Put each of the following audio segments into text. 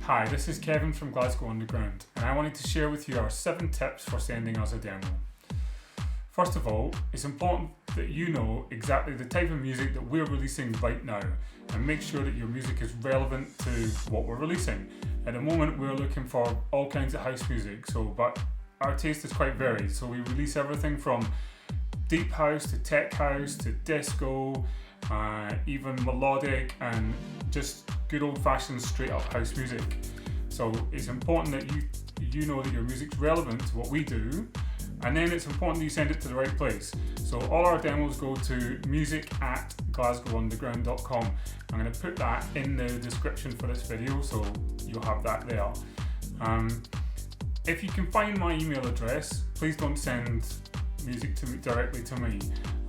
Hi, this is Kevin from Glasgow Underground, and I wanted to share with you our 7 tips for sending us a demo. First of all, it's important that you know exactly the type of music that we're releasing right now, and make sure that your music is relevant to what we're releasing. At the moment, we're looking for all kinds of house music, but our taste is quite varied, so we release everything from deep house to tech house to disco, even melodic and just good old-fashioned straight-up house music. So it's important that you know that your music's relevant to what we do, and then it's important that you send it to the right place. So all our demos go to music@glasgowunderground.com. I'm going to put that in the description for this video, so you'll have that there. If you can find my email address, please don't send music directly to me.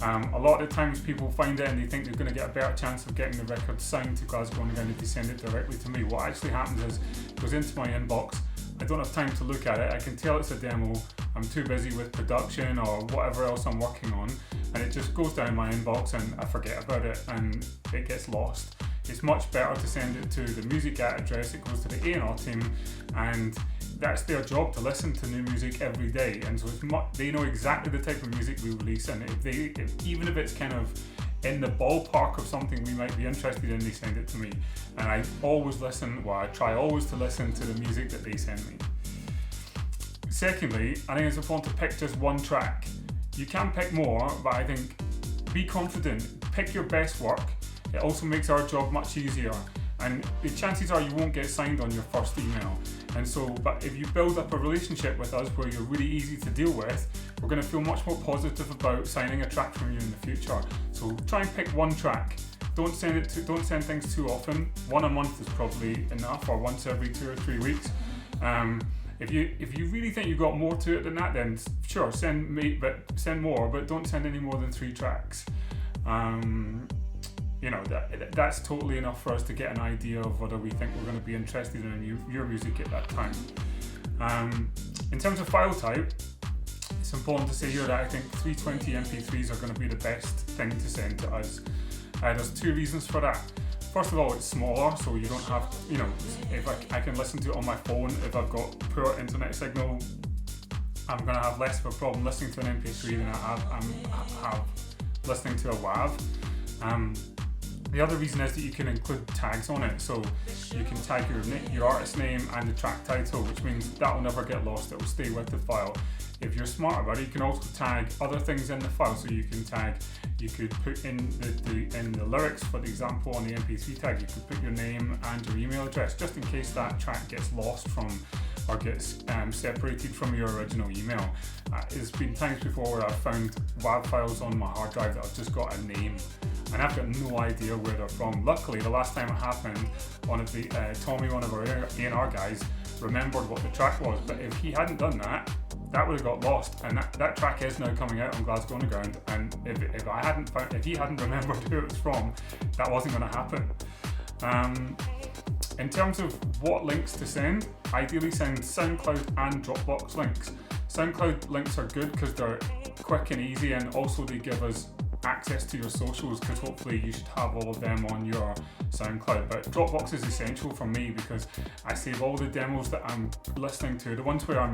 A lot of the times people find it and they think they're going to get a better chance of getting the record signed to Glasgow Underground if they send it directly to me. What actually happens is it goes into my inbox. I don't have time to look at it. I can tell it's a demo. I'm too busy with production or whatever else I'm working on, and it just goes down my inbox and I forget about it and it gets lost. It's much better to send it to the music address. It goes to the A&R team, and that's their job, to listen to new music every day, and so they know exactly the type of music we release, and even if it's kind of in the ballpark of something we might be interested in, they send it to me, and I try always to listen to the music that they send me. Secondly, I think it's important to pick just one track. You can pick more, but I think be confident, pick your best work. It also makes our job much easier, and the chances are you won't get signed on your first email. But if you build up a relationship with us where you're really easy to deal with, we're going to feel much more positive about signing a track from you in the future. So try and pick one track. Don't send things too often. One a month is probably enough, or once every 2 or 3 weeks. If you really think you've got more to it than that, then sure, send more, but don't send any more than 3 tracks. That's totally enough for us to get an idea of whether we think we're going to be interested in your music at that time. In terms of file type, it's important to say here that I think 320 MP3s are going to be the best thing to send to us. There's 2 reasons for that. First of all, it's smaller, so you don't have, if I can listen to it on my phone. If I've got poor internet signal, I'm going to have less of a problem listening to an MP3 than I have listening to a WAV. The other reason is that you can include tags on it, so you can tag your artist name and the track title, which means that will never get lost, it will stay with the file. If you're smart about it, you can also tag other things in the file, so you could put in the lyrics, for example, on the MP3 tag, you could put your name and your email address, just in case that track gets lost or gets separated from your original email. There's been times before where I've found WAV files on my hard drive that have just got a name, and I've got no idea where they're from. Luckily, the last time it happened, Tommy, one of our A&R guys, remembered what the track was, but if he hadn't done that, that would have got lost, and that track is now coming out on Glasgow Underground, and if he hadn't remembered who it was from, that wasn't going to happen. In terms of what links to send, ideally send SoundCloud and Dropbox links. SoundCloud links are good because they're quick and easy, and also they give us access to your socials, because hopefully you should have all of them on your SoundCloud. But Dropbox is essential for me because I save all the demos that I'm listening to, the ones where I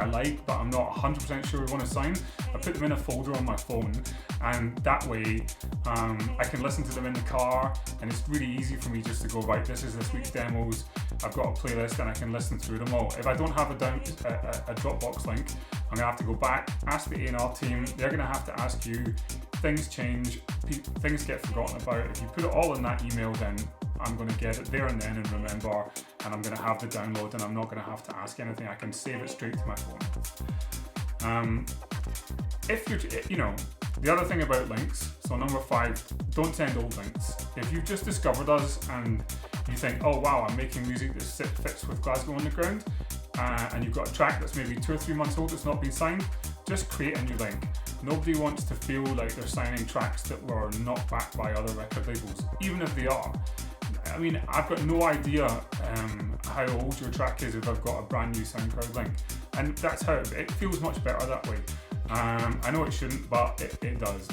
like but I'm not 100% sure we want to sign. I put them in a folder on my phone, and that way I can listen to them in the car, and it's really easy for me just to go, right, this is this week's demos, I've got a playlist, and I can listen through them all. If I don't have a Dropbox link, I'm going to have to go back, ask the A&R team, they're going to have to ask you. Things change, things get forgotten about. If you put it all in that email, then I'm going to get it there and then and remember, and I'm going to have the download, and I'm not going to have to ask anything. I can save it straight to my phone. The other thing about links, so number 5, don't send old links. If you've just discovered us and you think, oh wow, I'm making music that fits with Glasgow Underground, and you've got a track that's maybe 2 or 3 months old that's not been signed, just create a new link. Nobody wants to feel like they're signing tracks that were not backed by other record labels, even if they are. I mean, I've got no idea how old your track is if I've got a brand new SoundCloud link, and that's how it feels much better that way. I know it shouldn't, but it does.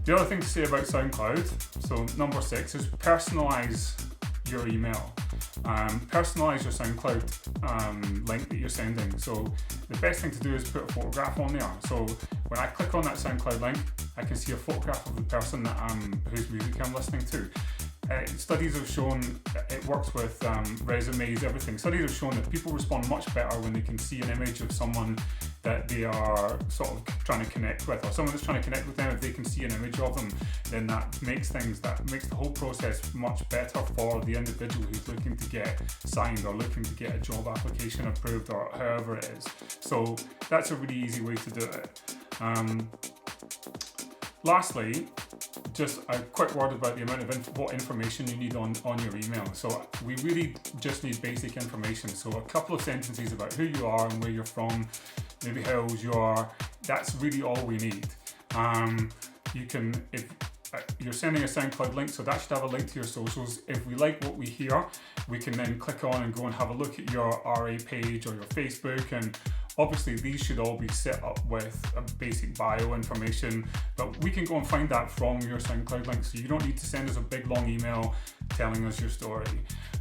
The other thing to say about SoundCloud, so number 6, is personalise your email. Personalise your SoundCloud link that you're sending. So the best thing to do is put a photograph on there. So when I click on that SoundCloud link, I can see a photograph of the person that whose music I'm listening to. Studies have shown that it works with resumes, everything. Studies have shown that people respond much better when they can see an image of someone that they are sort of trying to connect with, or someone that's trying to connect with them. If they can see an image of them, then that makes the whole process much better for the individual who's looking to get signed or looking to get a job application approved or however it is. So that's a really easy way to do it. Lastly, just a quick word about the amount of what information you need on your email. So we really just need basic information. So a couple of sentences about who you are and where you're from, maybe how old you are. That's really all we need. You can, if you're sending a SoundCloud link, so that should have a link to your socials. If we like what we hear, we can then click on and go and have a look at your RA page or your Facebook, and obviously these should all be set up with a basic bio information, but we can go and find that from your SoundCloud link, so you don't need to send us a big long email telling us your story.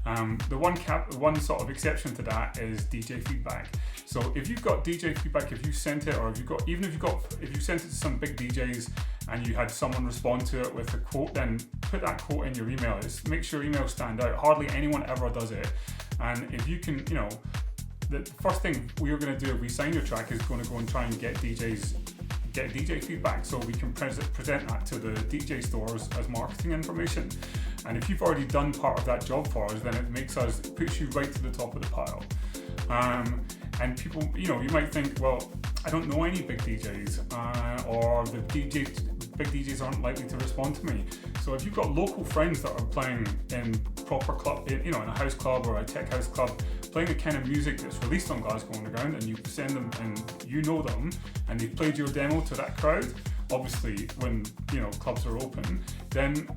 The one sort of exception to that is DJ feedback. So if you've got DJ feedback, if you sent it, or if you sent it to some big DJs and you had someone respond to it with a quote, then put that quote in your email. Just make sure your emails stand out. Hardly anyone ever does it. And if you can, the first thing we are going to do if we sign your track is going to go and try and get DJ feedback, so we can present that to the DJ stores as marketing information. And if you've already done part of that job for us, then it puts you right to the top of the pile. And people, you might think, well, I don't know any big DJs, or the big DJs aren't likely to respond to me. So if you've got local friends that are playing in proper club, in a house club or a tech house club, playing the kind of music that's released on Glasgow Underground, and you send them and you know them, and they've played your demo to that crowd, obviously when clubs are open, then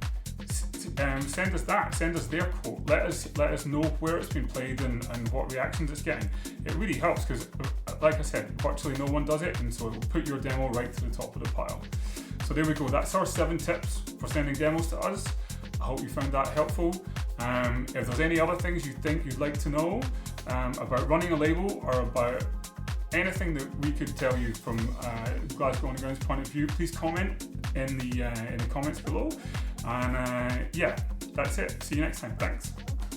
send us that. Send us their quote. Let us know where it's been played and what reactions it's getting. It really helps because, like I said, virtually no one does it, and so it will put your demo right to the top of the pile. So there we go. That's our 7 tips for sending demos to us. I hope you found that helpful. If there's any other things you think you'd like to know about running a label, or about anything that we could tell you from Glasgow Underground's point of view, please comment in the comments below. And that's it. See you next time. Thanks.